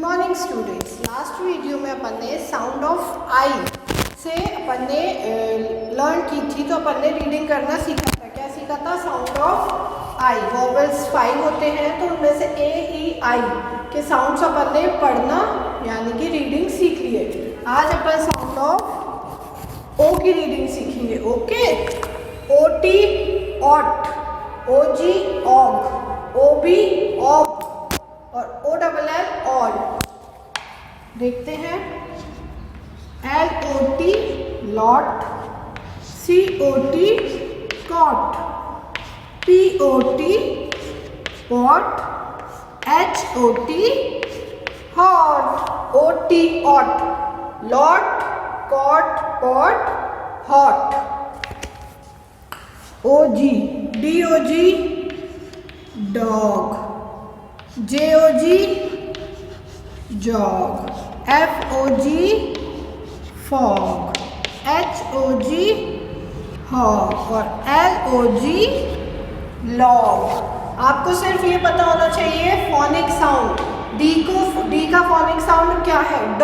Morning students. Last video में अपन ने sound of आई से अपन ने लर्न की थी, तो अपन ने रीडिंग करना सीखा था। क्या सीखा था? Sound of I. वॉवेल्स 5 होते हैं, तो उनमें से ए ई आई के साउंड्स अपन ने पढ़ना यानी कि रीडिंग सीख लिए। आज अपन साउंड ऑफ ओ की रीडिंग सीखेंगे। Okay, O T ot, O G og, O B ob और ओ डबल एल ऑल। देखते हैं। L O T lot, C O T cot, P O T pot, H O T hot, O T ot, lot, cot, pot, hot. O G, D O G dog, J O G jog, F O G fog, H O G hog और L O G log. आपको सिर्फ ये पता होना चाहिए phonic sound. D का phonic sound क्या है? ड,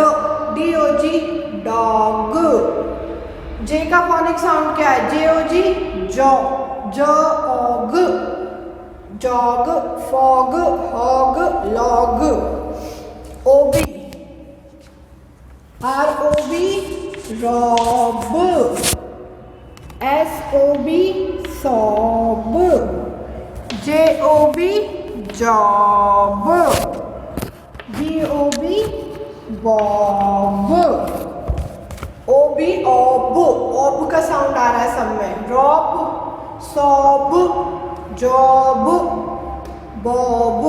डी ओ जी डॉग। जे का फोनिक साउंड क्या है? जे ओ जी जॉ, J og, jog, fog, hog, log. O B, R O B rob, S O B sob, J O B job, B O B Bob, O B ob. Ob का sound आ रहा है सब में। Rob, sob, job, Bob.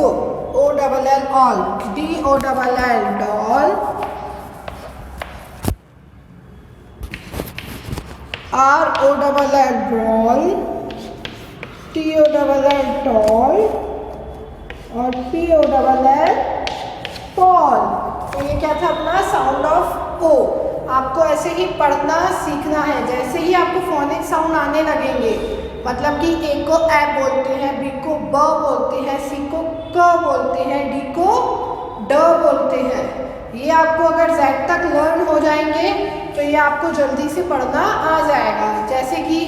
O double L all, D O double L doll, R O double L brawl, T O double L tall और P O double L Paul. तो ये क्या था? अपना साउंड ऑफ ओ। आपको ऐसे ही पढ़ना सीखना है। जैसे ही आपको फोनिक साउंड आने लगेंगे, मतलब कि ए को ए बोलते हैं, बी को ब बोलते हैं, सी को क बोलते हैं, डी को ड बोलते हैं, ये आपको अगर जेड तक लर्न हो जाएंगे तो ये आपको जल्दी से पढ़ना आ जाएगा। जैसे कि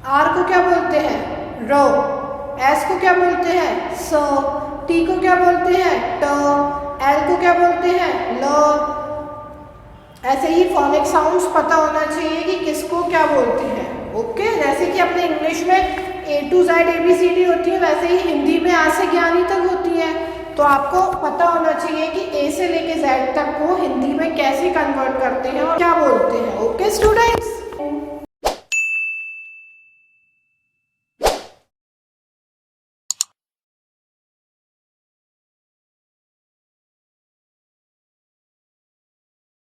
आर को क्या बोलते हैं? रो, एस को क्या बोलते हैं? स, टी को क्या बोलते हैं? ट, एल को क्या बोलते हैं? ल। ऐसे ही फोनिक साउंड्स पता होना चाहिए कि किसको क्या बोलते हैं। ओके, जैसे कि अपने इंग्लिश में ए टू जेड ABCD होती है, वैसे ही हिंदी में आ से ज्ञानी तक होती है। तो आपको पता होना चाहिए कि ए से लेके जेड तक को हिंदी में कैसे कन्वर्ट करते हैं और क्या बोलते हैं। Okay students.